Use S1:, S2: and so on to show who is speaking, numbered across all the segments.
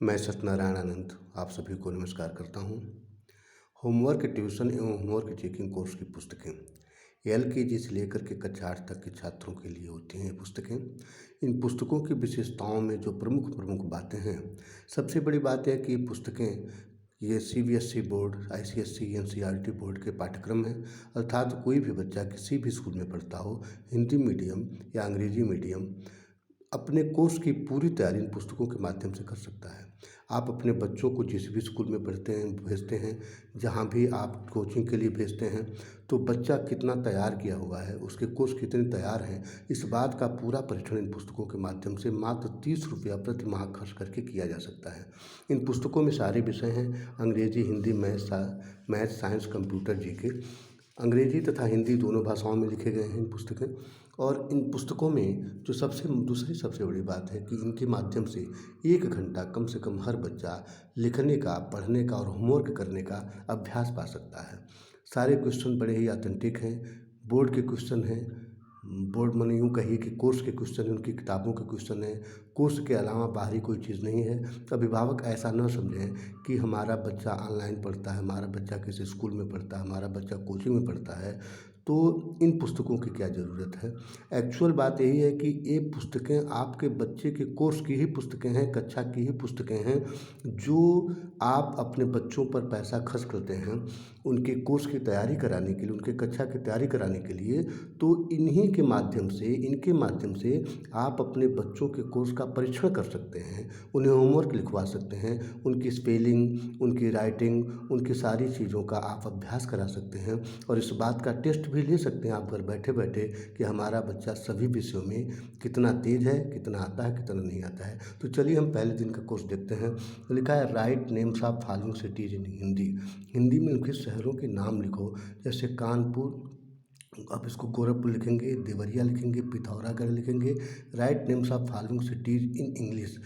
S1: मैं सत्यनारायण आनंद आप सभी को नमस्कार करता हूँ। होमवर्क ट्यूशन एवं होमवर्क चेकिंग कोर्स की पुस्तकें एलकेजी से लेकर के कक्षा 8 तक के छात्रों के लिए होती हैं ये पुस्तकें। इन पुस्तकों की विशेषताओं में जो प्रमुख प्रमुख बातें हैं, सबसे बड़ी बात है कि ये पुस्तकें ये CBSE board, ICSE, NCERT board के पाठ्यक्रम हैं। अर्थात कोई भी बच्चा किसी भी स्कूल में पढ़ता हो, हिंदी मीडियम या अंग्रेजी मीडियम, अपने कोर्स की पूरी तैयारी इन पुस्तकों के माध्यम से कर सकता है। आप अपने बच्चों को जिस भी स्कूल में पढ़ते हैं, भेजते हैं, जहाँ भी आप कोचिंग के लिए भेजते हैं, तो बच्चा कितना तैयार किया हुआ है, उसके कोर्स कितने तैयार हैं, इस बात का पूरा परीक्षण इन पुस्तकों के माध्यम से मात्र 30 रुपया प्रति माह खर्च करके किया जा सकता है। इन पुस्तकों में सारे विषय हैं: अंग्रेजी, Hindi, math, science, computer, GK. अंग्रेजी तथा हिंदी दोनों भाषाओं में लिखे गए हैं इन पुस्तकें। और इन पुस्तकों में जो दूसरी सबसे बड़ी बात है कि इनके माध्यम से 1 घंटा कम से कम हर बच्चा लिखने का, पढ़ने का और होमवर्क करने का अभ्यास पा सकता है। सारे क्वेश्चन बड़े ही ऑथेंटिक हैं, बोर्ड के क्वेश्चन हैं। बोर्ड माने यूँ कहिए कि कोर्स के क्वेश्चन हैं, उनकी किताबों के क्वेश्चन हैं। कोर्स के अलावा बाहरी कोई चीज़ नहीं है। अभिभावक ऐसा न समझें कि हमारा बच्चा ऑनलाइन पढ़ता है, हमारा बच्चा किसी स्कूल में पढ़ता है, हमारा बच्चा कोचिंग में पढ़ता है, तो इन पुस्तकों की क्या ज़रूरत है। एक्चुअल बात यही है कि ये पुस्तकें आपके बच्चे के कोर्स की ही पुस्तकें हैं, कक्षा की ही पुस्तकें हैं। जो आप अपने बच्चों पर पैसा खर्च करते हैं उनके कोर्स की तैयारी कराने के लिए, उनके कक्षा की तैयारी कराने के लिए, तो इन्हीं के माध्यम से, इनके माध्यम से आप अपने बच्चों के कोर्स का परीक्षण कर सकते हैं, उन्हें होमवर्क लिखवा सकते हैं, उनकी स्पेलिंग, उनकी राइटिंग, उनकी सारी चीज़ों का आप अभ्यास करा सकते हैं। और इस बात का टेस्ट भी ले सकते हैं आप घर बैठे बैठे कि हमारा बच्चा सभी विषयों में कितना तेज़ है, कितना आता है, कितना नहीं आता है। तो चलिए हम पहले दिन का कोर्स देखते हैं। लिखा है right names of following cities in Hindi. Hindi में उनके शहरों के नाम लिखो, जैसे कानपुर, आप इसको गोरखपुर लिखेंगे, देवरिया लिखेंगे, पिथौरागढ़ लिखेंगे। Right names of following cities in English.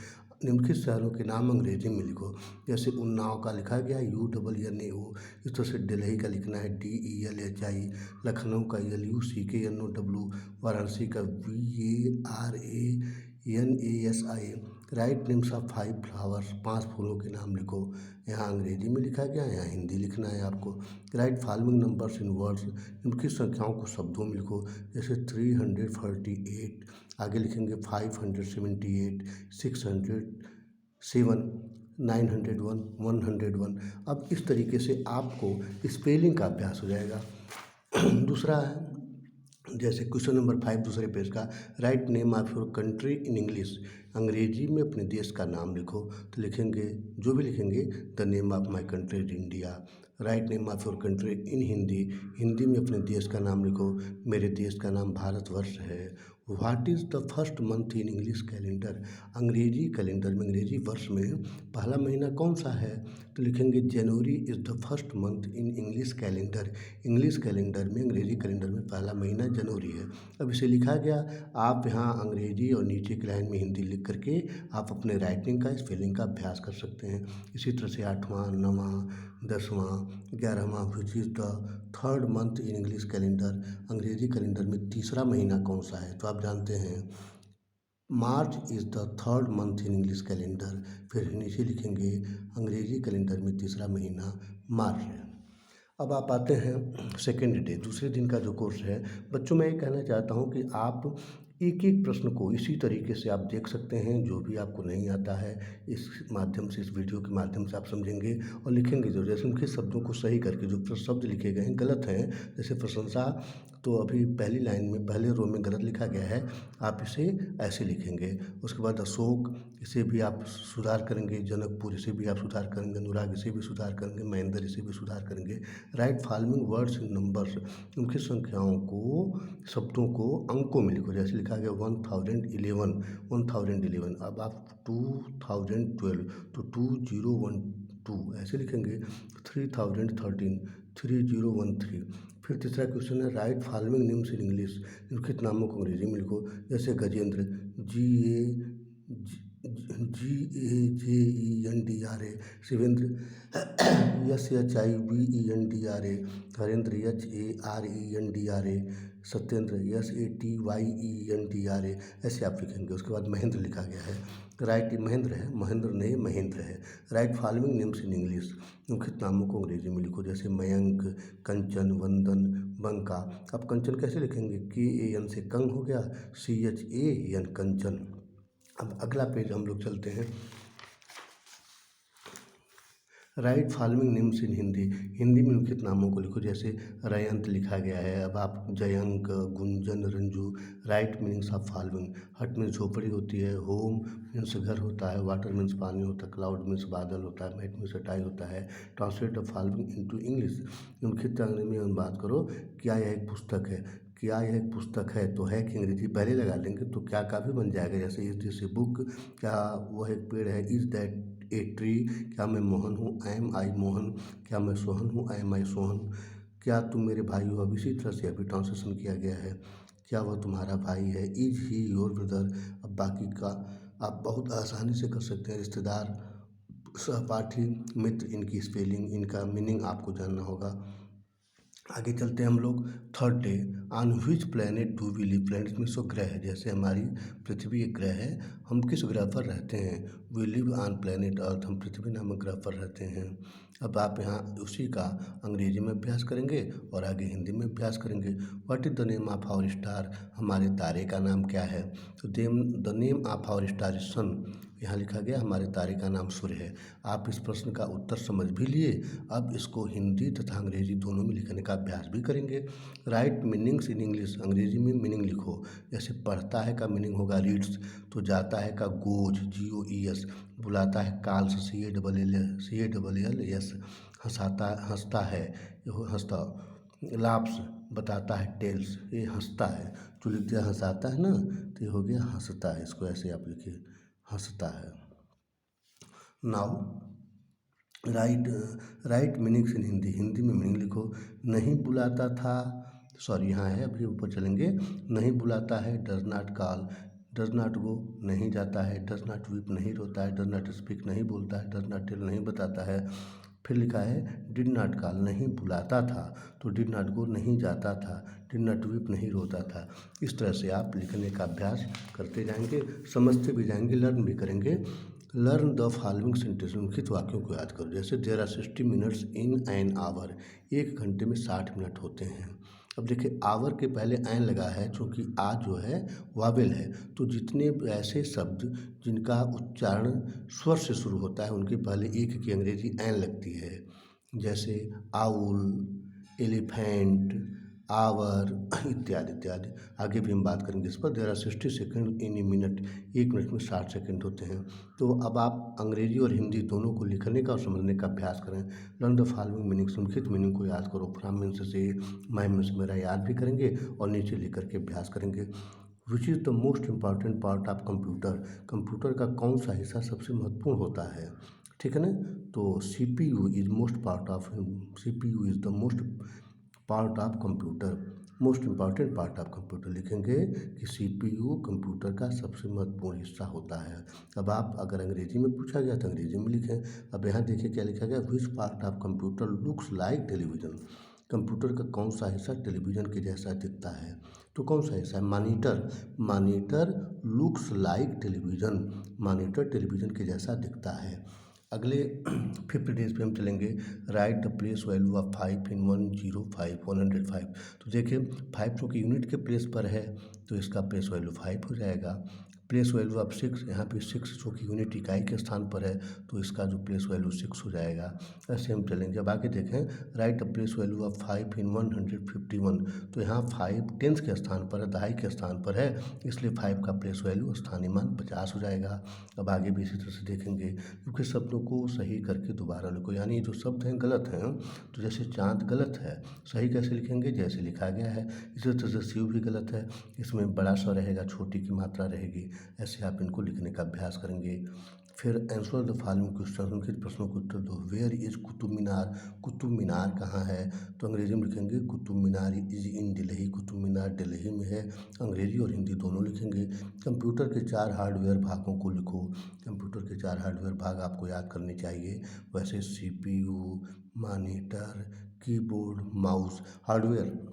S1: निम्नलिखित शहरों के नाम अंग्रेजी में लिखो, जैसे उन्नाव का लिखा गया UNNAO। इस तरह से दिल्ली का लिखना है DELHI, लखनऊ का LUCKNOW, वाराणसी का VARANASI। Right names of 5 flowers, 5 फूलों के नाम लिखो। यहाँ अंग्रेजी में लिखा गया, यहाँ हिंदी लिखना है आपको। Right following numbers in words, इनकी संख्याओं को शब्दों में लिखो, जैसे 348, आगे लिखेंगे 578, 607, 901, 101। अब इस तरीके से आपको स्पेलिंग का अभ्यास हो जाएगा। दूसरा है, जैसे क्वेश्चन नंबर 5 दूसरे पेज का, write name of your country in English. अंग्रेजी में अपने देश का नाम लिखो, तो लिखेंगे, जो भी लिखेंगे, the name of my country is India. Write name of your country in Hindi. Hindi में अपने देश का नाम लिखो, मेरे देश का नाम भारतवर्ष है। What is the first month in English calendar. अंग्रेजी कैलेंडर में, अंग्रेजी वर्ष में पहला महीना कौन सा है, तो लिखेंगे जनवरी is the first month in English calendar. English calendar में, अंग्रेजी कैलेंडर में पहला महीना जनवरी है। अब इसे लिखा गया, आप यहाँ अंग्रेजी और नीचे की लाइन में हिंदी लिख करके आप अपने राइटिंग का, स्पेलिंग का अभ्यास कर सकते हैं। इसी तरह से 8वां, 9वां, 10वां, 11वां, which is the third month in English calendar. अंग्रेजी कैलेंडर में तीसरा महीना कौन सा है, तो आप जानते हैं March is the third month in English calendar. फिर नीचे लिखेंगे अंग्रेजी कैलेंडर में तीसरा महीना मार्च है। अब आप आते हैं सेकेंड डे, दूसरे दिन का जो कोर्स है। बच्चों, मैं ये कहना चाहता हूँ कि आप एक एक प्रश्न को इसी तरीके से आप देख सकते हैं। जो भी आपको नहीं आता है, इस माध्यम से, इस वीडियो के माध्यम से आप समझेंगे और लिखेंगे जो, जैसे उनके शब्दों को सही करके, जो शब्द लिखे गए हैं गलत हैं, जैसे प्रशंसा, तो अभी पहली लाइन में, पहले रो में गलत लिखा गया है, आप इसे ऐसे लिखेंगे। उसके बाद अशोक, इसे भी आप सुधार करेंगे। जनकपुर, इसे भी आप सुधार करेंगे। अनुराग, इसे भी सुधार करेंगे। महेंद्र, इसे भी सुधार करेंगे। Right following words in numbers, उनकी संख्याओं को, शब्दों को अंकों में लिखो, जैसे लिखा गया 1011, 1011। अब आप 2012, तो 2012 ऐसे लिखेंगे। 3013, 3013। फिर तीसरा क्वेश्चन है, right following names in English. निम्नलिखित नामों को अंग्रेजी में लिखो, जैसे Gajendra, GAJENDRA, Shivendra SHIVENDRA, Harendra HARENDRA, Satyendra SATYENDRA, ऐसे आप लिखेंगे। उसके बाद महेंद्र लिखा गया है, राइट महेंद्र है, महेंद्र नहीं महेंद्र है। Right following names in English, मुख्य नामों को अंग्रेजी में लिखो, जैसे मयंक, कंचन, वंदन, बंका। अब कंचन कैसे लिखेंगे, KAN से कंग हो गया, CHAN कंचन। अब अगला पेज हम लोग चलते हैं। Right following names in Hindi, Hindi में उनके नामों को लिखो, जैसे रयंत लिखा गया है। अब आप जयंक, गुंजन, रंजू। Write meanings of following, hut means झोपड़ी होती है, होम मीन्स घर होता है, वाटर मीन्स पानी होता है, क्लाउड मीन्स बादल होता है, मैट मीन्स चटाई होता है। Translate the following into English, मुख्यतः अंग्रेजी में हम बात करो, क्या यह एक पुस्तक है, क्या यह एक पुस्तक है, तो है कि अंग्रेजी पहले लगा लेंगे तो क्या का भी बन जाएगा, जैसे इज दिस ए बुक, क्या वह एक पेड़ है, इज दैट ए ट्री, क्या मैं मोहन हूँ, एम आई मोहन, क्या मैं सोहन हूँ, एम आई सोहन, क्या तुम मेरे भाई हो। अब इसी तरह से अभी ट्रांसलेशन किया गया है, क्या वह तुम्हारा भाई है, इज ही योर ब्रदर। अब बाकी का आप बहुत आसानी से कर सकते हैं, रिश्तेदार, सहपाठी, मित्र, इनकी स्पेलिंग, इनका मीनिंग आपको जानना होगा। आगे चलते हैं हम लोग। Third day, on which planet do we live, planet में सो ग्रह है, जैसे हमारी पृथ्वी एक ग्रह है, हम किस ग्रह पर रहते हैं, we live on planet earth, हम पृथ्वी नामक ग्रह पर रहते हैं। अब आप यहाँ उसी का अंग्रेजी में अभ्यास करेंगे और आगे हिंदी में अभ्यास करेंगे। What is the name of our star, हमारे तारे का नाम क्या है, तो the name of our star is sun, यहाँ लिखा गया हमारे तारे का नाम सूर्य है। आप इस प्रश्न का उत्तर समझ भी लिए, अब इसको हिंदी तथा अंग्रेजी दोनों में लिखने का अभ्यास भी करेंगे। राइट मीनिंग्स इन इंग्लिश, अंग्रेजी में मीनिंग लिखो, जैसे पढ़ता है का मीनिंग होगा रीड्स, तो जाता है का गोज, GOES, बुलाता है काल्स, CALLS, हंसता है, हंसता, लाप्स, बताता है टेल्स, ये हंसता है, जो लिख दिया हंसाता है ना, तो ये हो गया हंसता है, इसको ऐसे आप लिखिए, हंसता है। नाउ राइट मीनिंग्स इन हिंदी, हिंदी में मीनिंग लिखो, नहीं बुलाता था, सॉरी यहाँ है, अभी ऊपर चलेंगे। नहीं बुलाता है, does not call, does not go, नहीं जाता है, डज नॉट वीप, नहीं रोता है, डज नॉट स्पीक, नहीं बोलता है, डज नॉट टेल, नहीं बताता है। फिर लिखा है डिड नॉट कॉल, नहीं बुलाता था, तो डिड नॉट गो, नहीं जाता था, डिड नॉट वीप, नहीं रोता था। इस तरह से आप लिखने का अभ्यास करते जाएंगे, समझते भी जाएंगे, लर्न भी करेंगे। लर्न द फॉलोइंग सेंटेंस, मुख्य वाक्यों को याद करो, जैसे there are 60 minutes in an hour, एक घंटे में 60 मिनट होते हैं। अब देखिए आवर के पहले एन लगा है, चूँकि आ जो है वावेल है, तो जितने ऐसे शब्द जिनका उच्चारण स्वर से शुरू होता है उनके पहले एक की अंग्रेजी एन लगती है, जैसे आउल, एलिफेंट, आवर, इत्यादि इत्यादि। आगे भी हम बात करेंगे इस पर। There are 60 second in a minute, एक मिनट में 60 सेकेंड होते हैं। तो अब आप अंग्रेजी और हिंदी दोनों को लिखने का और समझने का अभ्यास करें। लर्न द फॉलोइंग मीनिंग, संक्षिप्त मीनिंग को याद करो, फ्रॉम मीन्स से, माय मीन्स मेरा, याद भी करेंगे और नीचे लिख करके अभ्यास करेंगे। विच is the most important part of computer, computer का कौन सा हिस्सा सबसे महत्वपूर्ण होता है, ठीक है ना। तो CPU is most part of, CPU is the most part of computer, most important part of computer लिखेंगे कि CPU कंप्यूटर का सबसे महत्वपूर्ण हिस्सा होता है। अब आप अगर अंग्रेजी में पूछा गया तो अंग्रेजी में लिखें। अब यहाँ देखिए क्या लिखा गया, which part of computer looks like television, computer का कौन सा हिस्सा टेलीविज़न के जैसा दिखता है, तो कौन सा हिस्सा है, monitor, monitor looks like television, monitor television के जैसा दिखता है। अगले 5th डेज पे हम चलेंगे। Right the place value of 5 इन 105, तो देखिए 5 चूँकि यूनिट के प्लेस पर है तो इसका प्लेस वैल्यू 5 हो जाएगा। प्लेस वैल्यू ऑफ 6, यहाँ पे 6 चूँकि यूनिट इकाई के स्थान पर है तो इसका जो प्लेस वैल्यू 6 हो जाएगा। ऐसे हम चलेंगे। अब आगे देखें, right the place value of 5 इन 151, तो यहाँ 5 टेंस के स्थान पर है, दहाई के स्थान पर है, इसलिए 5 का प्लेस वैल्यू स्थानीय मान 50 हो जाएगा। अब आगे भी इसी तरह से देखेंगे, क्योंकि शब्दों को सही करके दोबारा लिखो, यानी जो शब्द हैं गलत हैं, तो जैसे चाँद गलत है, सही कैसे लिखेंगे, जैसे लिखा गया है। इसी तरह से शिव भी गलत है, इसमें बड़ा सा रहेगा, छोटी की मात्रा रहेगी, ऐसे आप इनको लिखने का अभ्यास करेंगे। फिर आंसर द फॉलोइंग क्वेश्चन, निम्नलिखित प्रश्नों के उत्तर दो। वेयर इज कुतुब मीनार, कुतुब मीनार कहाँ है? तो अंग्रेजी में लिखेंगे कुतुब मीनार इज इन दिल्ली, कुतुब मीनार दिल्ली में है। अंग्रेजी और हिंदी दोनों लिखेंगे। कंप्यूटर के 4 हार्डवेयर भागों को लिखो। कंप्यूटर के 4 हार्डवेयर भाग आपको याद करने चाहिए। वैसे CPU, monitor, keyboard, mouse. Hardware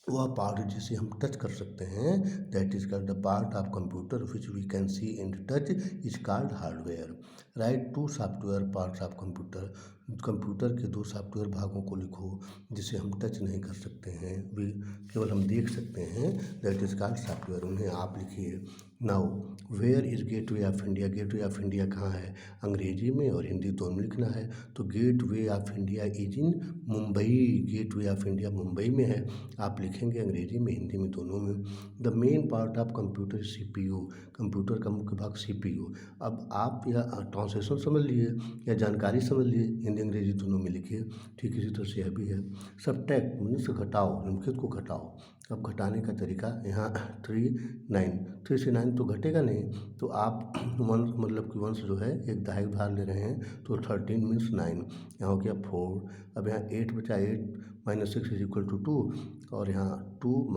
S1: वह पार्ट जिसे हम टच कर सकते हैं, that is called the part of computer which we can see and touch is called hardware. Right 2 software parts of computer, computer के 2 सॉफ्टवेयर भागों को लिखो जिसे हम टच नहीं कर सकते हैं, वे केवल हम देख सकते हैं, दैट इज कॉल्ड सॉफ्टवेयर। उन्हें आप लिखिए। Now where is Gateway of India, Gateway of India कहाँ है? अंग्रेजी में और हिंदी दोनों लिखना है। तो gateway of India is in Mumbai, gateway of India Mumbai में है। आप लिखेंगे अंग्रेजी में हिंदी में दोनों में। The main part of computer CPU, computer का मुख्य भाग CPU। अब आप यह ट्रांसलेशन समझ लिए या जानकारी समझ लिए, हिंदी अंग्रेजी दोनों में लिखिए। ठीक इसी तरह से यह भी है। सब्ट्रैक्ट मीन्स घटाओ, निम्नलिखित को घटाओ। अब घटाने का तरीका यहाँ 3 से 9 तो घटेगा नहीं, तो आप वंश मतलब कि वंश जो है एक दहाई उधार ले रहे हैं, तो 13 मीन्स 9, यहाँ हो गया 4। अब यहाँ 8 बचा, 8 - 6 = 2, और यहाँ 2 -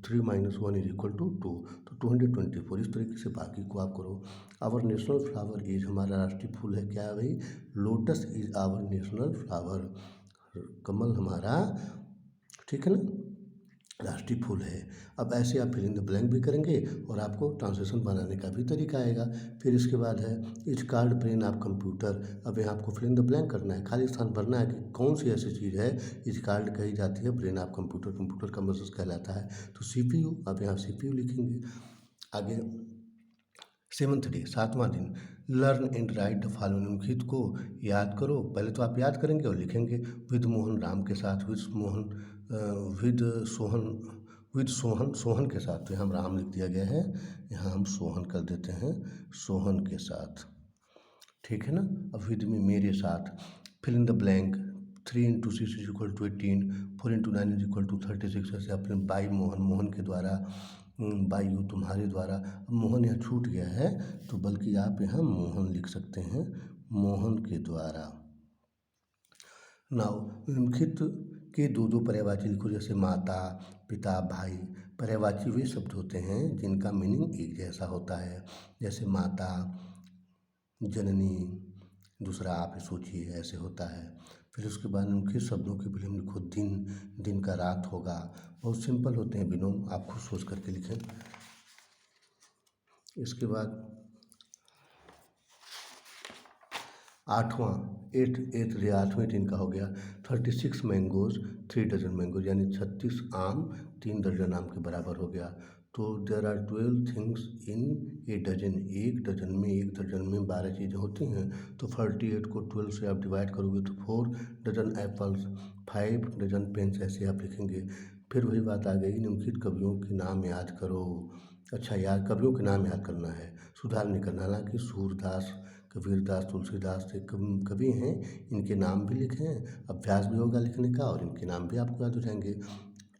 S1: 3 - 1 = 2, तो 224। इस तरीके से बाकी को आप करो। आवर नेशनल फ्लावर इज, हमारा राष्ट्रीय फूल है क्या है भाई? Lotus is our national flower, कमल हमारा, ठीक है ना, राष्ट्रीय फूल है। अब ऐसे आप फिल इन द ब्लैंक भी करेंगे और आपको ट्रांसलेशन बनाने का भी तरीका आएगा। फिर इसके बाद है is called brain of computer. अब यहाँ आपको फिल इन द ब्लैंक करना है, खाली स्थान भरना है कि कौन सी ऐसी चीज़ है इज कॉल्ड कही जाती है ब्रेन ऑफ कंप्यूटर, कंप्यूटर का मस्तिष्क कहलाता है। तो CPU, अब यहाँ CPU लिखेंगे। आगे 7th डे, 7वां दिन। Learn and right the following, निम्नलिखित को याद करो। पहले तो आप याद करेंगे और लिखेंगे। विद मोहन, राम के साथ। With Mohan, with Sohan, with Sohan, Sohan के साथ। तो यहाँ राम लिख दिया गया है, यहाँ हम सोहन कर देते हैं, सोहन के साथ, ठीक है ना। अब विद में मेरे साथ। Fill in the blank. 3 × 6 = 18, 4 × 9 = 36। ऐसे अपने बाई मोहन, मोहन के द्वारा, बाई यू तुम्हारे द्वारा। अब मोहन यहाँ छूट गया है, तो बल्कि आप यहाँ मोहन लिख सकते हैं, मोहन के द्वारा। नाउ निम्नलिखित के 2 पर्यायवाची लिखो, जैसे माता, पिता, भाई। पर्यायवाची वे शब्द होते हैं जिनका मीनिंग एक जैसा होता है, जैसे माता, जननी, दूसरा आप सोचिए ऐसे होता है। फिर उसके बाद उनके शब्दों के विलोम लिखो। दिन, दिन का रात होगा। बहुत सिंपल होते हैं विलोम, आप खुद सोच करके लिखें। इसके बाद 8वें दिन का हो गया। 36 मैंगोज, 3 डजन मैंगोज, यानी 36 आम 3 दर्जन आम के बराबर हो गया। तो there are 12 things in a dozen, एक डजन में, एक दर्जन में 12 चीज़ें होती हैं। तो 48 को 12 से आप डिवाइड करोगे तो 4 डजन एप्पल्स, 5 डजन पेन्स, ऐसे आप लिखेंगे। फिर वही बात आ गई, निम्नलिखित कवियों के नाम याद करो। अच्छा यार, कवियों के नाम याद करना है, सुधार नहीं करना। हालांकि सूरदास, कबीरदास, तुलसीदास से कवि हैं, इनके नाम भी लिखें, अभ्यास भी होगा लिखने का और इनके नाम भी आपको याद हो जाएंगे।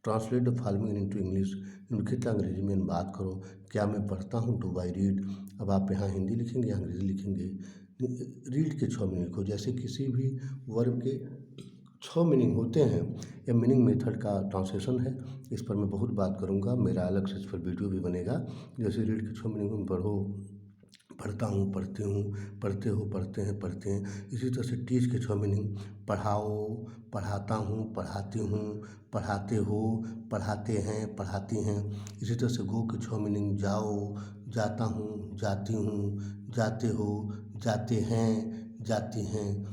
S1: Translate the following into English, निम्नलिखित अंग्रेजी में बात करो। क्या मैं पढ़ता हूँ? Do I read. अब आप यहाँ हिंदी लिखेंगे, अंग्रेजी लिखेंगे। रीड के 6 मीनिंग लिखो, जैसे किसी भी वर्ब के 6 मीनिंग होते हैं। यह मीनिंग मेथड का ट्रांसलेशन है, इस पर मैं बहुत बात करूँगा, मेरा अलग से इस पर वीडियो भी बनेगा। जैसे रीड के 6 मीनिंग में पढ़ो, पढ़ता हूँ, पढ़ते हूँ, पढ़ते हो, पढ़ते हैं, पढ़ते हैं। इसी तरह से टीच के 6 मीनिंग, पढ़ाओ, पढ़ाता हूँ, पढ़ाती हूँ, पढ़ाते हो, पढ़ाते हैं, पढ़ाती हैं। इसी तरह से गो के 6 मीनिंग, जाओ, जाता हूँ, जाती हूँ, जाते हो, जाते हैं, जाती हैं।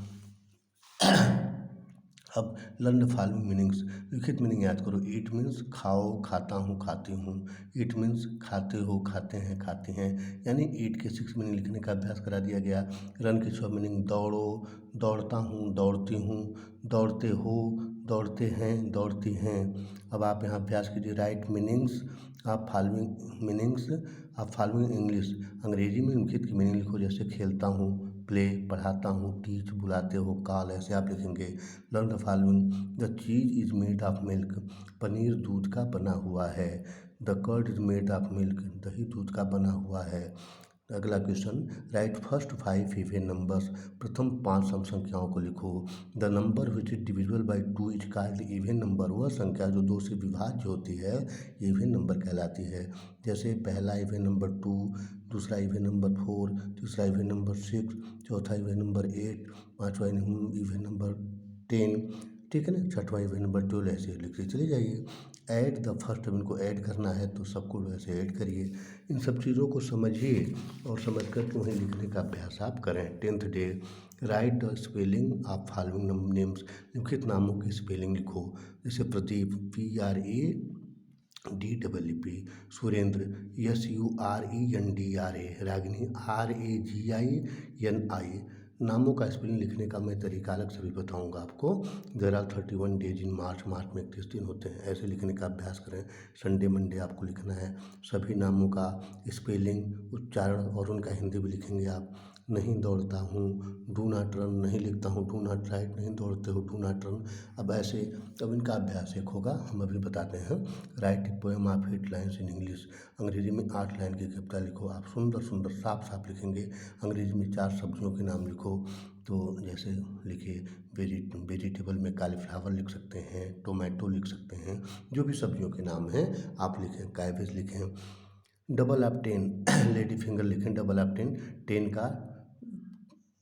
S1: अब लर्न द फॉलोइंग मीनिंग्स, लिखित मीनिंग याद करो। ईट मीन्स खाओ, खाता हूँ, खाती हूँ। ईट मीन्स खाते हो, खाते हैं, खाती हैं, यानी ईट के 6 मीनिंग लिखने का अभ्यास करा दिया गया। रन के 6 मीनिंग, दौड़ो, दौड़ता हूँ, दौड़ती हूँ, दौड़ते हो, दौड़ते हैं, दौड़ती हैं। अब आप यहाँ अभ्यास कीजिए। राइट मीनिंग्स आप फॉलोइंग मीनिंग्स आप फॉलोइंग इंग्लिश, अंग्रेजी में निम्नलिखित की मीनिंग लिखो, जैसे खेलता हूँ, प्ले, पढ़ाता हूँ, टीच, बुलाते हो, कॉल, ऐसे आप लिखेंगे। Learn the following, the cheese is made of milk, paneer दूध का बना हुआ है। The curd is made of milk, दही दूध का बना हुआ है। अगला question, right first 5 even numbers, प्रथम 5 सम संख्याओं को लिखो। The number which is divisible by 2 is called even number, वह संख्या जो 2 से विभाज्य होती है इवन नंबर कहलाती है। जैसे पहला इवन नंबर 2, दूसरा इवन नंबर 4, तीसरा इवन नंबर 6, चौथा इवन नंबर 8, पाँचवा इवन नंबर 10, ठीक है ना, छठवां इवन नंबर 12, ऐसे लिखते चले जाइए। ऐड द फर्स्ट, अब इनको ऐड करना है तो सबको वैसे ऐड करिए। इन सब चीज़ों को समझिए और समझ कर उन्हें लिखने का अभ्यास आप करें। 10th day, right the spelling of following names, निम्नलिखित नामों की स्पेलिंग लिखो। जैसे Pradeep, PRADEEP, Surendra, SURENDRA, Ragini, RAGINI। नामों का स्पेलिंग लिखने का मैं तरीका अलग से भी बताऊंगा आपको। देयर आर 31 डेज इन मार्च, मार्च में 31 दिन होते हैं, ऐसे लिखने का अभ्यास करें। संडे मंडे आपको लिखना है। सभी नामों का स्पेलिंग, उच्चारण और उनका हिंदी भी लिखेंगे आप। नहीं दौड़ता हूँ, डू नॉट रन, नहीं लिखता हूँ डू नॉट राइट, नहीं दौड़ते हो डू नॉट रन। अब ऐसे, अब इनका अभ्यास एक होगा, हम अभी बताते हैं। Right a poem of 8 lines in English, अंग्रेजी में 8 लाइन की कविता लिखो। आप सुंदर सुंदर साफ साफ लिखेंगे। अंग्रेजी में 4 सब्जियों के नाम लिखो। तो जैसे लिखिए, वेजिटेबल में कालीफ्लावर लिख सकते हैं, टोमेटो लिख सकते हैं, जो भी सब्जियों के नाम हैं आप लिखें। कैबेज लिखें। डबल ऑफ 10 लेडी फिंगर लिखें। डबल ऑफ 10, 10 का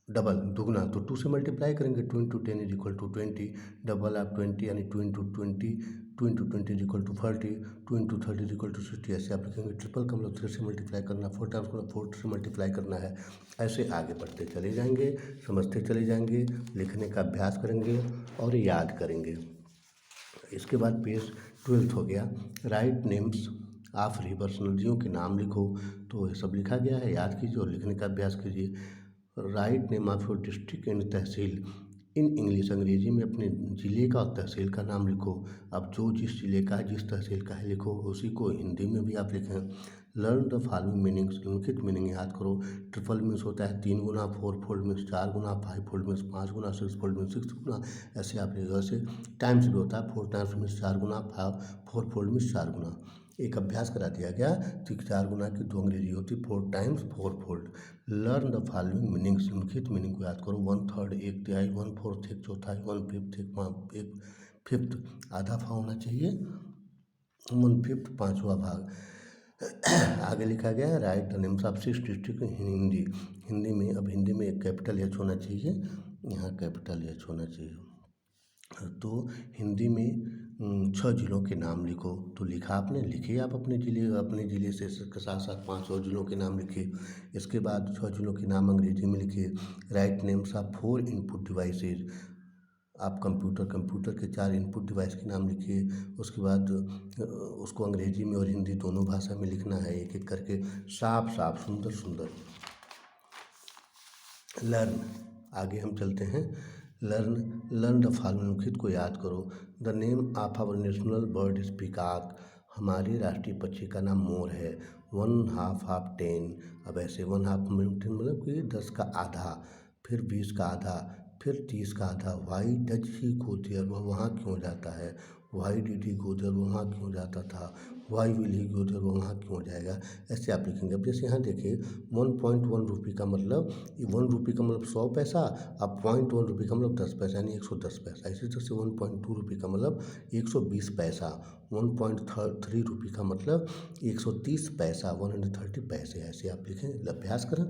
S1: डबल दुगना, तो 2 से मल्टीप्लाई करेंगे। 2 × 10 = 20। डबल ऑफ 20 यानी 2 × 20, 2 × 20 = 40, 2 × 30 = 60, ऐसे आप लिखेंगे। ट्रिपल का मतलब 3 से मल्टीप्लाई करना, 4 टाइम्स मतलब 4 से मल्टीप्लाई करना है। ऐसे आगे बढ़ते चले जाएंगे, समझते चले जाएंगे, लिखने का अभ्यास करेंगे और याद करेंगे। इसके बाद पेज 12 हो गया। राइट नेम्स ऑफ रिवर्स, नदियों के नाम लिखो। तो ये सब लिखा गया है, याद कीजिए और लिखने का अभ्यास कीजिए। Write name of your district and tehsil in English, अंग्रेजी में अपने ज़िले का और तहसील का नाम लिखो। अब जो जिस ज़िले का है, जिस तहसील का है लिखो, उसी को हिंदी में भी आप लिखें। लर्न द फॉलोइंग मीनिंग्स, निम्नलिखित मीनिंग याद करो। ट्रिपल मीन्स होता है 3 गुना, 4 फोल्ड मीन्स 4 गुना, 5 फोल्ड मीन्स 5 गुना, 6 फोल्ड मीन्स 6 गुना, ऐसे आप लिखो। ऐसे टाइम्स भी होता है, 4 टाइम्स मीन्स 4 गुना, 4 फोल्ड मीन्स 4 गुना। एक अभ्यास करा दिया गया कि 4 गुना की 2 अंग्रेजी होती, 4 times 4 fold. Learn the following meanings, निम्नलिखित मीनिंग को याद करो। 1/3 एक तिहाई, 1/4 एक चौथाई, 1/5 एक फिफ्थ, आधा भाग होना चाहिए, 1/5 पाँचवा भाग। आगे लिखा गया है, right the names of 6 district in Hindi, Hindi में, अब हिंदी में एक कैपिटल एच होना चाहिए, यहाँ कैपिटल एच होना चाहिए। तो हिंदी में 6 जिलों के नाम लिखो। तो लिखा आपने, लिखिए आप अपने ज़िले से के साथ साथ 5 और जिलों के नाम लिखिए। इसके बाद 6 जिलों के नाम अंग्रेजी में लिखिए। Right names of 4 input devices, आप कंप्यूटर के 4 इनपुट डिवाइस के नाम लिखिए। उसके बाद उसको अंग्रेजी में और हिंदी दोनों भाषा में लिखना है, एक एक करके साफ साफ सुंदर सुंदर। लर्न, आगे हम चलते हैं। लर्न द फॉलोइंग, खुद को याद करो। The name of our national bird is peacock, हमारे राष्ट्रीय पक्षी का नाम मोर है। 1/2 ऑफ 10, अब ऐसे 1/2 मतलब कि 10 का आधा, फिर 20 का आधा, फिर 30 का आधा। Why does he go there, वह वहाँ क्यों जाता है। Why did he go there, वहाँ क्यों जाता था। Why will he go there, वहाँ क्यों जाएगा। ऐसे आप लिखेंगे। अब जैसे यहाँ देखिए 1.1 रुपये का मतलब, 1 रुपये का मतलब 100 पैसा, अब 0.1 रुपये का मतलब 10 पैसा यानी 110 पैसा। इसी तरह से 1.2 रुपये का मतलब 120 पैसा, 1.3 रुपये का मतलब 130 पैसा, 130 पैसे। ऐसे आप लिखें, अभ्यास करें।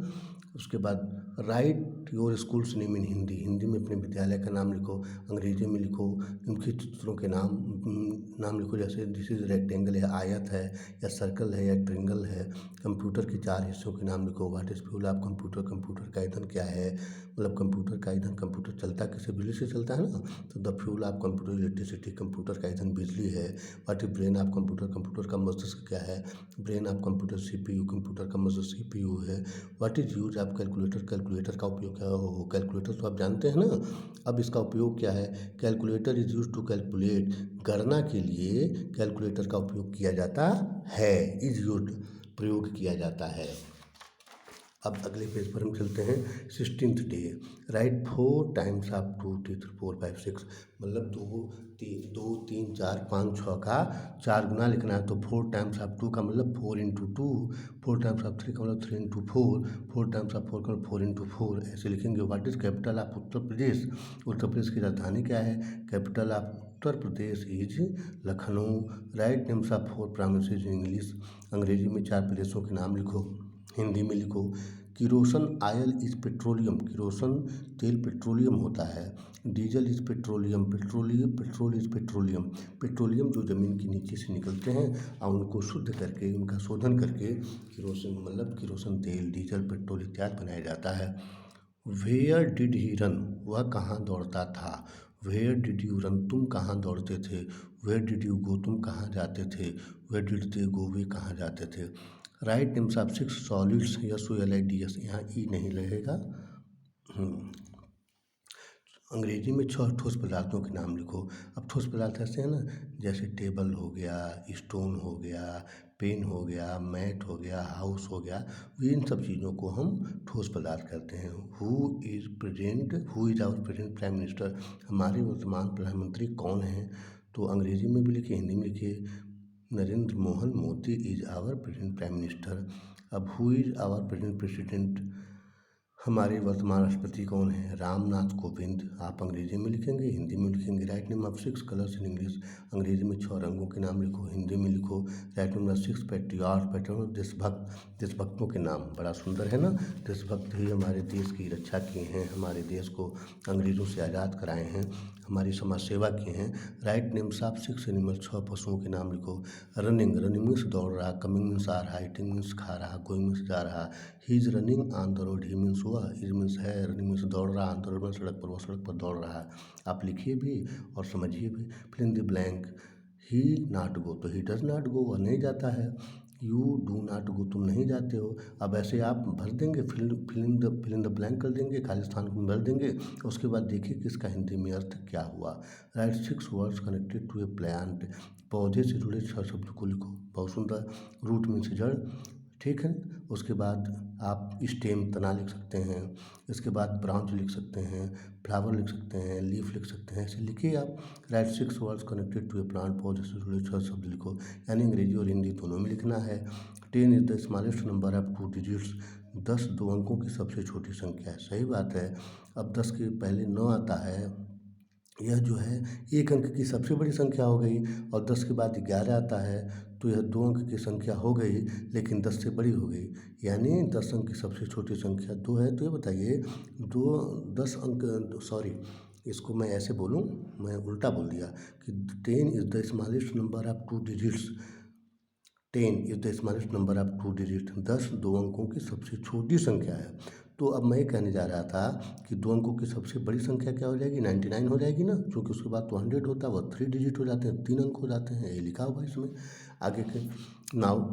S1: उसके बाद right your schools name in Hindi, Hindi में अपने विद्यालय का नाम लिखो। अंग्रेजी में लिखो, उनके चित्रों के नाम लिखो। जैसे दिस इज रेक्टेंगल है, आयत है, या सर्कल है, या ट्रेंगल है। कंप्यूटर के 4 हिस्सों के नाम लिखो। What is fuel of computer, computer का ईंधन क्या है। मतलब कंप्यूटर का ईंधन, कंप्यूटर चलता किससे, बिजली से चलता है ना, तो the fuel of computer electricity, computer का ईंधन बिजली है। What is brain of computer, computer का मस्तिष्क क्या है। Brain of computer CPU, computer का मस्तिष्क CPU है। What is use of calculator, calculator का उपयोग क्या हो। कैलकुलेटर तो आप जानते हैं ना, अब इसका उपयोग क्या है। Calculator is use to calculate, गणना के लिए कैलकुलेटर का उपयोग किया जाता है। इज यूज, प्रयोग किया जाता है। अब अगले पेज पर हम चलते हैं। 16th day, right 4 times of 2 3 4 5 6, मतलब 2 3 4 5 6 का 4 गुना लिखना है। तो 4 टाइम्स ऑफ 2 का मतलब 4 इंटू 2, 4 टाइम्स ऑफ 3 का मतलब 3 इंटू 4, 4 टाइम्स ऑफ 4 का मतलब 4 इंटू 4, ऐसे लिखेंगे। What is capital of Uttar Pradesh? Uttar Pradesh की राजधानी क्या है? Capital of Uttar Pradesh is Lucknow. Right names of 4 provinces in English, अंग्रेजी में 4 प्रदेशों के नाम लिखो, हिंदी में लिखो। किरोसन ऑयल इज पेट्रोलियम, किरोसन तेल पेट्रोलियम होता है। Diesel is petroleum, petrol is petroleum, petroleum जो ज़मीन के नीचे से निकलते हैं और उनको शुद्ध करके, उनका शोधन करके किरोसिन मतलब किरोसन तेल, डीजल, पेट्रोल इत्यादि बनाया जाता है। वेयर डिड ही रन, वह कहाँ दौड़ता था। वेयर डिड यू रन, तुम कहाँ दौड़ते थे। वेयर डिड यू गो, तुम कहाँ जाते थे। वेयर डिड दे गो, वे कहाँ जाते थे। Right names of 6 solids, SOLIDS, यहाँ ई नहीं लगेगा। अंग्रेजी में 6 ठोस पदार्थों के नाम लिखो। अब ठोस पदार्थ ऐसे हैं ना, जैसे टेबल हो गया, स्टोन हो गया, पेन हो गया, मैट हो गया, हाउस हो गया, इन सब चीज़ों को हम ठोस पदार्थ कहते हैं। Who is our present prime minister, हमारे वर्तमान प्रधानमंत्री कौन हैं? तो अंग्रेजी में भी लिखिए, हिंदी में लिखिए। Narendra Mohan Modi is our present prime minister. अब who is our present president, हमारे वर्तमान राष्ट्रपति कौन है? रामनाथ कोविंद। आप अंग्रेजी में लिखेंगे, हिंदी में लिखेंगे। Write name of 6 colours in English, अंग्रेजी में 6 रंगों के नाम लिखो, हिंदी में लिखो। राइट नेम ऑफ 6 पैट्रियट, देशभक्त, देशभक्तों के नाम, बड़ा सुंदर है ना। देशभक्त ही हमारे देश की रक्षा किए हैं, हमारे देश को अंग्रेज़ों से आज़ाद कराए हैं, हमारी समाज सेवा किए हैं। राइट नेम्स ऑफ 6 एनिमल, 6 पशुओं के नाम लिखो। रनिंग, रनिंग मीन्स दौड़ रहा, कमिंग मीन्स आ रहा, ईटिंग मीन्स खा रहा, गोइंग मीन्स जा रहा। He is running on the road, he means वह, इज मीन्स है, रनिंग मीन्स दौड़ रहा, ऑन द रोड सड़क पर, वो सड़क पर दौड़ रहा है। आप लिखिए भी और समझिए भी। Fill in the blank, he not go, तो ही डज नॉट गो, वह नहीं जाता है। यू डू नॉट गो, तुम नहीं जाते हो। अब ऐसे आप भर देंगे, फिल इन द ब्लैंक कर देंगे, खाली स्थान को भर देंगे। उसके बाद देखिए कि इसका हिंदी में अर्थ क्या हुआ। Write 6 words connected to a plant, पौधे से जुड़े 6 शब्द को लिखो, बहुत सुंदर। रूट मीन्स जड़, ठीक है। उसके बाद आप स्टेम, तना लिख सकते हैं। इसके बाद ब्रांच लिख सकते हैं, फ्लावर लिख सकते हैं, लीफ लिख सकते हैं, ऐसे लिखिए आप। Write 6 words connected to a plant, पौधे से जुड़े 6 शब्द लिखो, यानी अंग्रेजी और हिंदी दोनों में लिखना है। 10 is the smallest number of 2 digits, 10 2 अंकों की सबसे छोटी संख्या है, सही बात है। अब 10 के पहले 9 आता है, यह जो है 1 अंक की सबसे बड़ी संख्या हो गई। और 10 के बाद 11 आता है, तो यह 2 अंक की संख्या हो गई, लेकिन 10 से बड़ी हो गई, यानी 10 अंक की सबसे छोटी संख्या 2 है। तो ये बताइए, 10 अंक, सॉरी, इसको मैं ऐसे बोलूँ, मैं उल्टा बोल दिया कि 10 is the smallest number of 2 digits, 10 is the smallest number of 2 digit, 10 2 अंकों की सबसे छोटी संख्या है। तो अब मैं ये कहने जा रहा था कि 2 अंकों की सबसे बड़ी संख्या क्या हो जाएगी? 99 हो जाएगी ना, क्योंकि उसके बाद तो 100 होता है, वह 3 डिजिट हो जाते हैं, 3 अंक हो जाते हैं, ये लिखा होगा इसमें आगे के। नाउ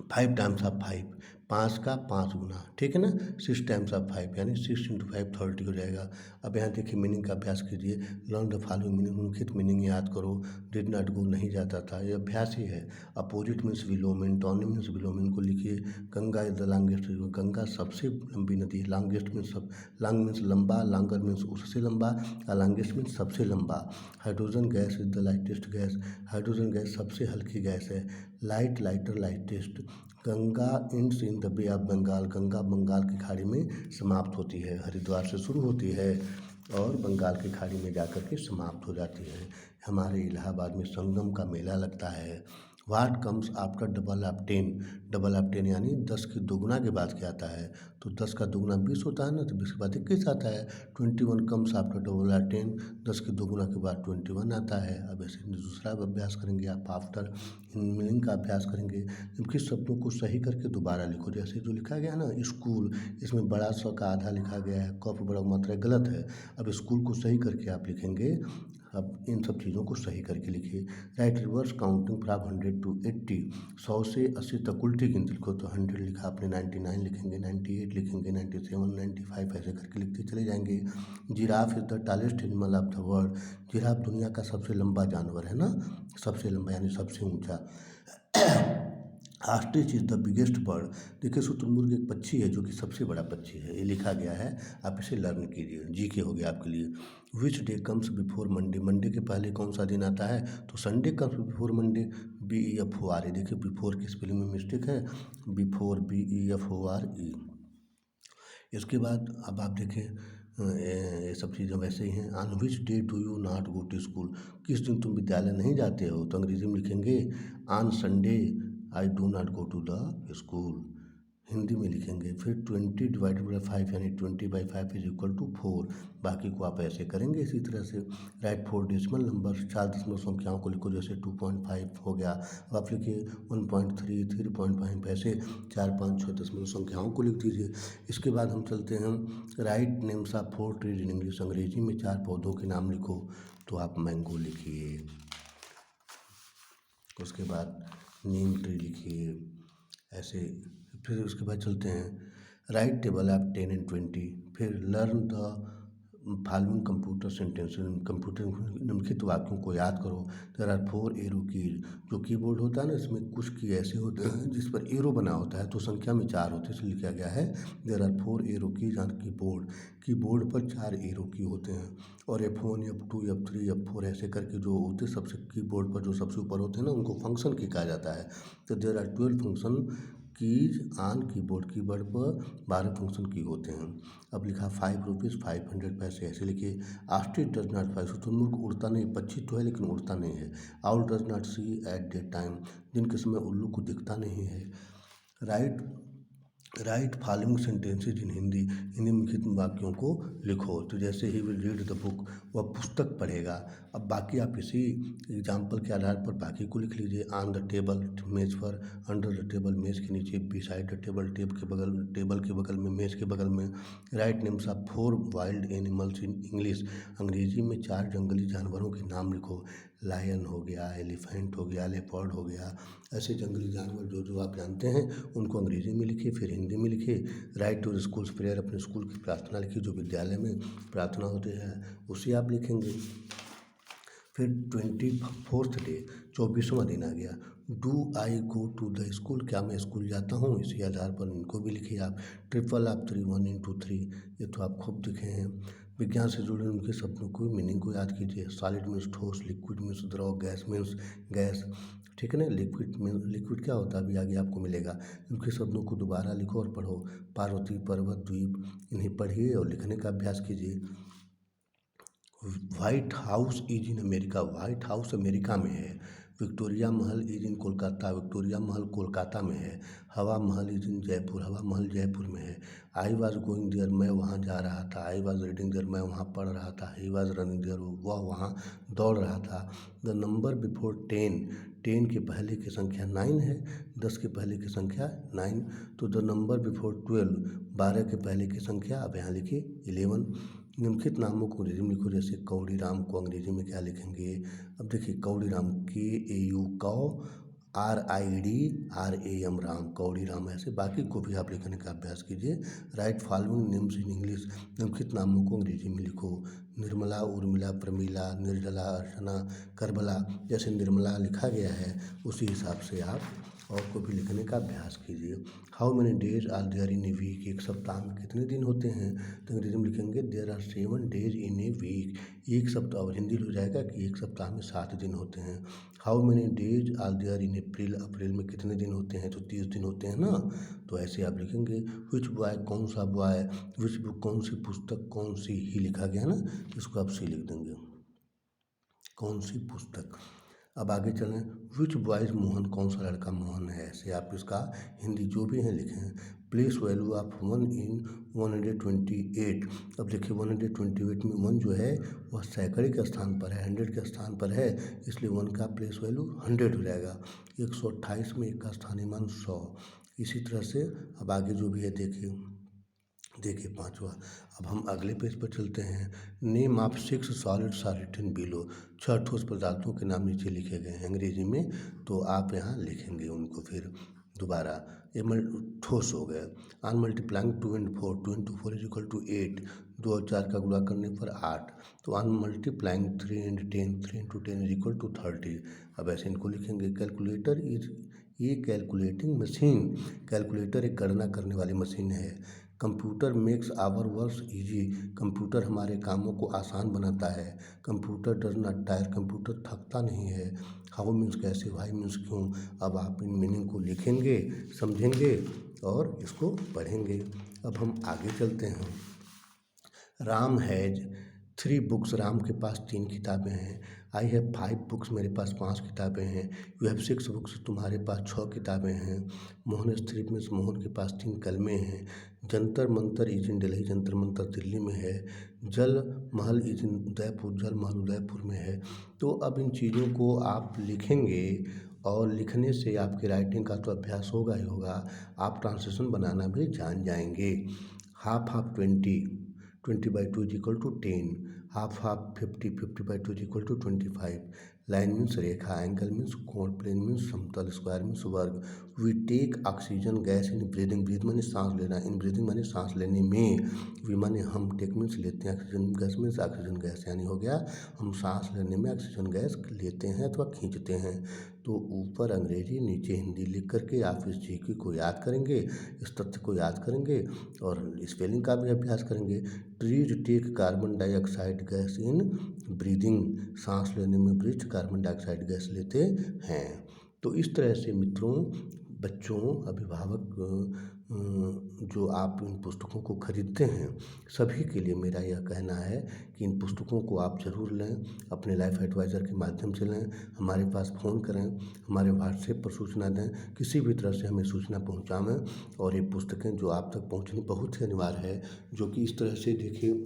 S1: 5 टाइम्स ऑफ 5, 5 का 5 गुना, ठीक है ना। 6 टाइम्स ऑफ 5 यानी 6 इंटू 5 30 हो जाएगा। अब यहाँ देखिए मीनिंग का अभ्यास कीजिए। लर्न द फॉलोइंग मीनिंग, उनकी मीनिंग याद करो। डिड नॉट गो, नहीं जाता था, ये अभ्यास ही है। अपोजिट मीन्स विलोम, टॉनिम मीन्स विलोम, इनको लिखिए। Ganga is the longest, Ganga सबसे लंबी नदी है। लॉन्गेस्ट मीन्स सब, लॉन्ग मीन्स लंबा, लॉन्गर मीन्स उससे लंबा, और लॉन्गेस्ट मीन्स सबसे लंबा। Hydrogen gas is the lightest gas, hydrogen gas सबसे हल्की गैस है। Light, lighter, lightest. Ganga ends in the Bay of Bengal, Ganga Bengal की खाड़ी में समाप्त होती है, हरिद्वार से शुरू होती है और बंगाल की खाड़ी में जाकर के समाप्त हो जाती है। हमारे इलाहाबाद में संगम का मेला लगता है। What comes after double of 10, double of 10 यानी 10 की दोगुना के बाद क्या आता है? तो 10 का दोगुना 20 होता है ना, तो 20 के बाद 21 आता है। 21 कम्स आफ्टर डबल ऑफ 10, 10 की दोगुना के बाद 21 आता है। अब ऐसे दूसरा अभ्यास करेंगे आप, आफ्टर मीनिंग का अभ्यास करेंगे। जबकि शब्दों को सही करके दोबारा लिखो, जैसे जो लिखा गया ना स्कूल, इसमें बड़ा स का आधा लिखा गया है, क पर बड़ा मात्रा गलत है। अब स्कूल को सही करके आप लिखेंगे। अब इन सब चीज़ों को सही करके लिखिए। Right reverse counting from 100 to 80, 100 से 80 तक उल्टी गिनती लिखो। तो 100 लिखा आपने, 99 लिखेंगे, 98 लिखेंगे, 97, 95 ऐसे करके लिखते चले जाएंगे। Giraffe is the tallest animal of the world, giraffe दुनिया का सबसे लंबा जानवर है ना, सबसे लंबा यानी सबसे ऊंचा। Ostrich is the biggest bird. देखिए शुतुरमुर्ग एक पक्षी है जो कि सबसे बड़ा पक्षी है, ये लिखा गया है, आप इसे लर्न कीजिए, जी के हो गया आपके लिए। Which day comes before Monday, Monday के पहले कौन सा दिन आता है, तो Sunday comes before Monday, BEFOR। देखिए बिफोर की स्पेलिंग में मिस्टेक है, बिफोर BEFORE। इसके बाद अब आप देखें ये सब चीज़ें वैसे ही हैं। On which day do you not go to school, किस दिन तुम विद्यालय नहीं जाते हो, तो अंग्रेजी में लिखेंगे on Sunday I do not go to the school, Hindi में लिखेंगे। फिर 20/5 यानी 20/5 = 4, बाकी को आप ऐसे करेंगे इसी तरह से। राइट 4 डेसिमल नंबर, 4 दशमलव संख्याओं को लिखो, जैसे 2.5 हो गया, अब आप लिखिए 1.3, 3.5, ऐसे 4, 5, 6 दशमलव संख्याओं को लिख दीजिए। इसके बाद हम चलते हैं right names of 4 trees in English, अंग्रेजी में 4 पौधों के नाम लिखो, तो आप मैंगो लिखिए, उसके बाद नीम ट्री लिखिए, ऐसे। फिर उसके बाद चलते हैं राइट टेबल ऑफ 10 and 20, फिर learn the following computer sentence, computer निम्नलिखित वाक्यों को याद करो। देयर आर 4 एरो कीज, जो कीबोर्ड होता है ना, इसमें कुछ की ऐसे होते हैं जिस पर एरो बना होता है, तो संख्या में 4 होते हैं, इसलिए लिखा गया है there are 4 arrow keys on keyboard, keyboard पर 4 एरो की होते हैं। और F1, F2, F3, F4 ऐसे करके जो होते हैं सबसे कीबोर्ड पर जो सबसे ऊपर होते हैं ना, उनको फंक्शन की कहा जाता है। तो there are 12 function keys on keyboard, keyboard पर 12 फंक्शन की होते हैं। अब लिखा 5 रुपीज़ 500 पैसे, ऐसे लिखिए। ऑस्ट्रिच डज नॉट फ्लाई, शुतुरमुर्ग उड़ता नहीं, पक्षी तो है लेकिन उड़ता नहीं है। Owl does not see at day time, दिन के समय उल्लू को दिखता नहीं है। Right following sentences in Hindi, Hindi में लिखित वाक्यों को लिखो, तो जैसे he will read the book, वह पुस्तक पढ़ेगा। अब बाकी आप इसी एग्जाम्पल के आधार पर बाकी को लिख लीजिए। ऑन द टेबल, मेज़ पर, अंडर द टेबल, मेज़ के नीचे, बिसाइड द टेबल, टेबल के बगल में, मेज़ के बगल में। Right names of 4 wild animals in English, अंग्रेजी में 4 जंगली जानवरों के नाम लिखो। लायन हो गया, एलिफेंट हो गया, लेपर्ड हो गया, ऐसे जंगली जानवर जो जो आप जानते हैं उनको अंग्रेजी में लिखिए, फिर हिंदी में लिखिए। राइट टू स्कूल्स प्रेयर, अपने स्कूल की प्रार्थना लिखिए, जो विद्यालय में प्रार्थना होती है उसे आप लिखेंगे। फिर 24th डे, 24वां दिन आ गया। Do I go to the school, क्या मैं स्कूल जाता हूँ, इसी आधार पर इनको भी लिखिए आप। ट्रिपल ऑफ 3, 1 into 3, ये तो आप खूब दिखे हैं। विज्ञान से जुड़े उनके शब्दों को, मीनिंग को याद कीजिए। सॉलिड मीन्स ठोस, लिक्विड मीन्स द्रव, गैस मीन्स गैस, ठीक है ना। लिक्विड क्या होता है अभी आगे आपको मिलेगा। उनके शब्दों को दोबारा लिखो और पढ़ो। पार्वती, पर्वत, द्वीप, इन्हें पढ़िए और लिखने का अभ्यास कीजिए। White house is in America, white house America में है। Victoria Mahal is in Kolkata, Victoria महल कोलकाता में है। हवा महल इज इन जयपुर, हवा महल जयपुर में है। आई वॉज गोइंग देयर, मैं वहाँ जा रहा था। आई वॉज रीडिंग देयर, मैं वहाँ पढ़ रहा था। ही वॉज रनिंग देयर, वह वहाँ दौड़ रहा था। द नंबर बिफोर 10, 10 के पहले की संख्या 9 है, 10 के पहले की संख्या 9, तो द नंबर बिफोर 12, 12 के पहले की संख्या अब यहाँ लिखिए 11। निम्नलिखित नामों को अंग्रेजी में लिखो, जैसे कौड़ी राम को अंग्रेजी में क्या लिखेंगे। अब देखिए कौड़ी राम, KAU कौ, RIDRAM राम, कौड़ी राम, ऐसे बाकी को भी आप लिखने का अभ्यास कीजिए। Right following names in English, निम्नलिखित नामों को अंग्रेजी में लिखो। निर्मला, उर्मिला, प्रमीला, निर्जला, अर्चना, करबला, जैसे निर्मला लिखा गया है उसी हिसाब से आप और को भी लिखने का अभ्यास कीजिए। How many days are there in a week, एक सप्ताह में कितने दिन होते हैं, तो अंग्रेजी में लिखेंगे there are 7 days in a week, एक सप्ताह, और हिंदी हो जाएगा कि एक सप्ताह में 7 दिन होते हैं। How many days are there in April, अप्रैल में कितने दिन होते हैं, तो 30 दिन होते हैं ना, तो ऐसे आप लिखेंगे। विच बॉय, कौन सा बॉय, विच बुक, कौन सी पुस्तक, कौन सी ही लिखा गया ना, इसको आप सी लिख देंगे, कौन सी पुस्तक। अब आगे चलें। विच बॉयज मोहन, कौन सा लड़का मोहन है, ऐसे आप इसका हिंदी जो भी है लिखें। प्लेस वैल्यू ऑफ 1 इन 128, अब देखिए 128 में 1 जो है वह सैकड़े के स्थान पर है, 100 के स्थान पर है, इसलिए 1 का प्लेस वैल्यू 100 हो जाएगा। 128 में 1 का स्थानीय मान 100। इसी तरह से अब आगे जो भी है देखिए 5वां। अब हम अगले पेज पर चलते हैं। Name of 6 solids are written below, 6 ठोस पदार्थों के नाम नीचे लिखे गए हैं अंग्रेजी में, तो आप यहाँ लिखेंगे उनको फिर दोबारा। ये ठोस हो गए। On multiplying 2 and 4, 2 into 4 is equal to 8, 2 और 4 का गुणा करने पर 8। तो on multiplying 3 and 10, 3 into 10 is equal to 30। अब ऐसे इनको लिखेंगे। कैलकुलेटर इज ये कैलकुलेटिंग मशीन, कैलकुलेटर एक गणना करने वाली मशीन है। Computer makes our works easy, computer हमारे कामों को आसान बनाता है। Computer does not tire, computer थकता नहीं है। हाउ मीन्स कैसे, वाई मीन्स क्यों। अब आप इन मीनिंग को लिखेंगे, समझेंगे और इसको पढ़ेंगे। अब हम आगे चलते हैं। राम हैज़ 3 बुक्स, राम के पास 3 किताबें हैं। आई हैव 5 बुक्स, मेरे पास 5 किताबें हैं। यू हैव 6 बुक्स, तुम्हारे पास 6 किताबें हैं। मोहन इज 3 मीन्स मोहन के पास 3 कलमें हैं। जंतर मंतर इज इन दिल्ली, जंतर मंतर दिल्ली में है। जल महल इज इन उदयपुर, जल महल उदयपुर में है। तो अब इन चीज़ों को आप लिखेंगे और लिखने से आपकी राइटिंग का तो अभ्यास होगा ही होगा, आप ट्रांसलेशन बनाना भी जान जाएंगे। Half half 20/2 is equal to 10, half 50/2 is equal to 25। Line means रेखा, एंगल मीन्स कोण, प्लेन मीन्स समतल, स्क्वायर मीन्स वर्ग। We take oxygen gas in breathing, breathe माने सांस लेना, इन ब्रीदिंग माने सांस लेने में, वी माने हम, टेक मीन्स लेते हैं, oxygen gas means oxygen gas, यानी हो गया हम सांस लेने में ऑक्सीजन गैस लेते हैं अथवा खींचते हैं। तो ऊपर अंग्रेजी नीचे हिंदी लिख करके आप इस जीके को याद करेंगे, इस तथ्य को याद करेंगे और स्पेलिंग का भी अभ्यास करेंगे। Trees take carbon dioxide gas in breathing, सांस लेने में वृक्ष कार्बन डाइऑक्साइड गैस लेते हैं। तो इस तरह से मित्रों, बच्चों, अभिभावक जो आप इन पुस्तकों को खरीदते हैं, सभी के लिए मेरा यह कहना है कि इन पुस्तकों को आप ज़रूर लें, अपने लाइफ एडवाइज़र के माध्यम से लें, हमारे पास फ़ोन करें, हमारे व्हाट्सएप पर सूचना दें, किसी भी तरह से हमें सूचना पहुंचाएं। और ये पुस्तकें जो आप तक पहुंचनी बहुत ही अनिवार्य है, जो कि इस तरह से देखिए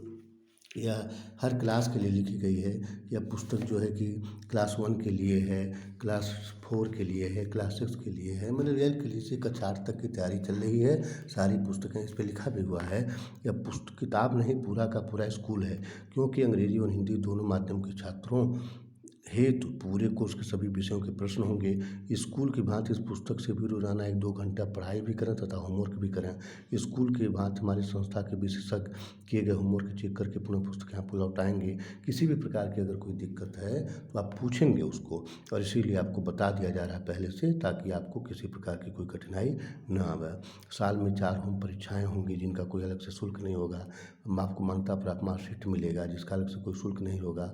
S1: यह हर क्लास के लिए लिखी गई है। यह पुस्तक जो है कि क्लास 1 के लिए है, क्लास 4 के लिए है, क्लास 6 के लिए है, मतलब 12 के लिए से कक्षा 8 तक की तैयारी चल रही है। सारी पुस्तकें इस पे लिखा भी हुआ है। यह पुस्तक किताब नहीं, पूरा का पूरा स्कूल है, क्योंकि अंग्रेजी और हिंदी दोनों माध्यम के छात्रों हेतु पूरे कोर्स के सभी विषयों के प्रश्न होंगे। स्कूल की भांति इस पुस्तक से भी रोजाना 1-2 घंटा पढ़ाई भी करें तथा होमवर्क भी करें। स्कूल के भांति हमारी संस्था के विशेषज्ञ किए गए होमवर्क चेक करके पुनः पुस्तक यहाँ पर लौटाएंगे। किसी भी प्रकार की अगर कोई दिक्कत है तो आप पूछेंगे उसको, और इसीलिए आपको बता दिया जा रहा है पहले से, ताकि आपको किसी प्रकार की कोई कठिनाई न आवे। साल में 4 होम परीक्षाएँ होंगी जिनका कोई अलग से शुल्क नहीं होगा। आपको मान्यता प्राप्त मार्कशीट मिलेगा जिसका अलग से कोई शुल्क नहीं होगा।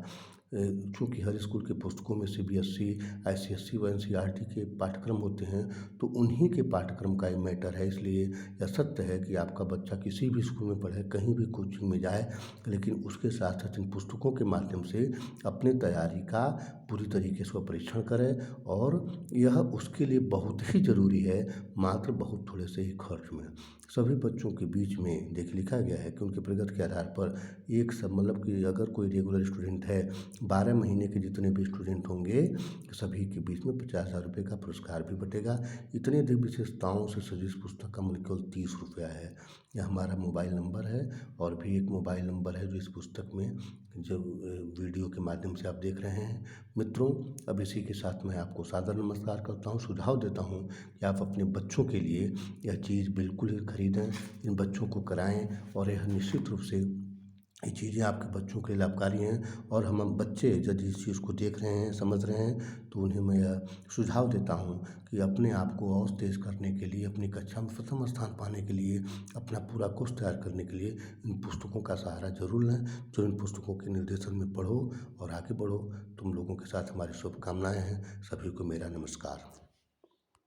S1: चूँकि हर स्कूल के पुस्तकों में CBSE, ICSE व NCERT के पाठ्यक्रम होते हैं, तो उन्हीं के पाठ्यक्रम का ये मैटर है। इसलिए यह सत्य है कि आपका बच्चा किसी भी स्कूल में पढ़े, कहीं भी कोचिंग में जाए, लेकिन उसके साथ साथ इन पुस्तकों के माध्यम से अपनी तैयारी का पूरी तरीके से परीक्षण करे। और यह उसके लिए बहुत ही ज़रूरी है, मात्र बहुत थोड़े से ही खर्च में। सभी बच्चों के बीच में देखिए लिखा गया है कि उनके प्रगति के आधार पर एक सब, मतलब कि अगर कोई रेगुलर स्टूडेंट है, 12 महीने के जितने भी स्टूडेंट होंगे सभी के बीच में 50,000 रुपये का पुरस्कार भी बटेगा। इतनी अधिक विशेषताओं से सजी इस पुस्तक का मूल्य केवल 30 रुपया है। यह हमारा मोबाइल नंबर है, और भी एक मोबाइल नंबर है जो इस पुस्तक में जो वीडियो के माध्यम से आप देख रहे हैं। मित्रों, अब इसी के साथ मैं आपको सादर नमस्कार करता हूँ, सुझाव देता हूँ कि आप अपने बच्चों के लिए यह चीज़ बिल्कुल ही खरीदें, इन बच्चों को कराएं, और यह निश्चित रूप से ये चीज़ें आपके बच्चों के लिए लाभकारी हैं। और हम बच्चे यदि इस चीज़ को देख रहे हैं, समझ रहे हैं, तो उन्हें मैं यह सुझाव देता हूँ कि अपने आप को और तेज़ करने के लिए, अपनी कक्षा में प्रथम स्थान पाने के लिए, अपना पूरा कोर्स तैयार करने के लिए इन पुस्तकों का सहारा जरूर लें। जो इन पुस्तकों के निर्देशन में पढ़ो और आगे बढ़ो। तुम लोगों के साथ हमारी शुभकामनाएँ हैं। सभी को मेरा नमस्कार।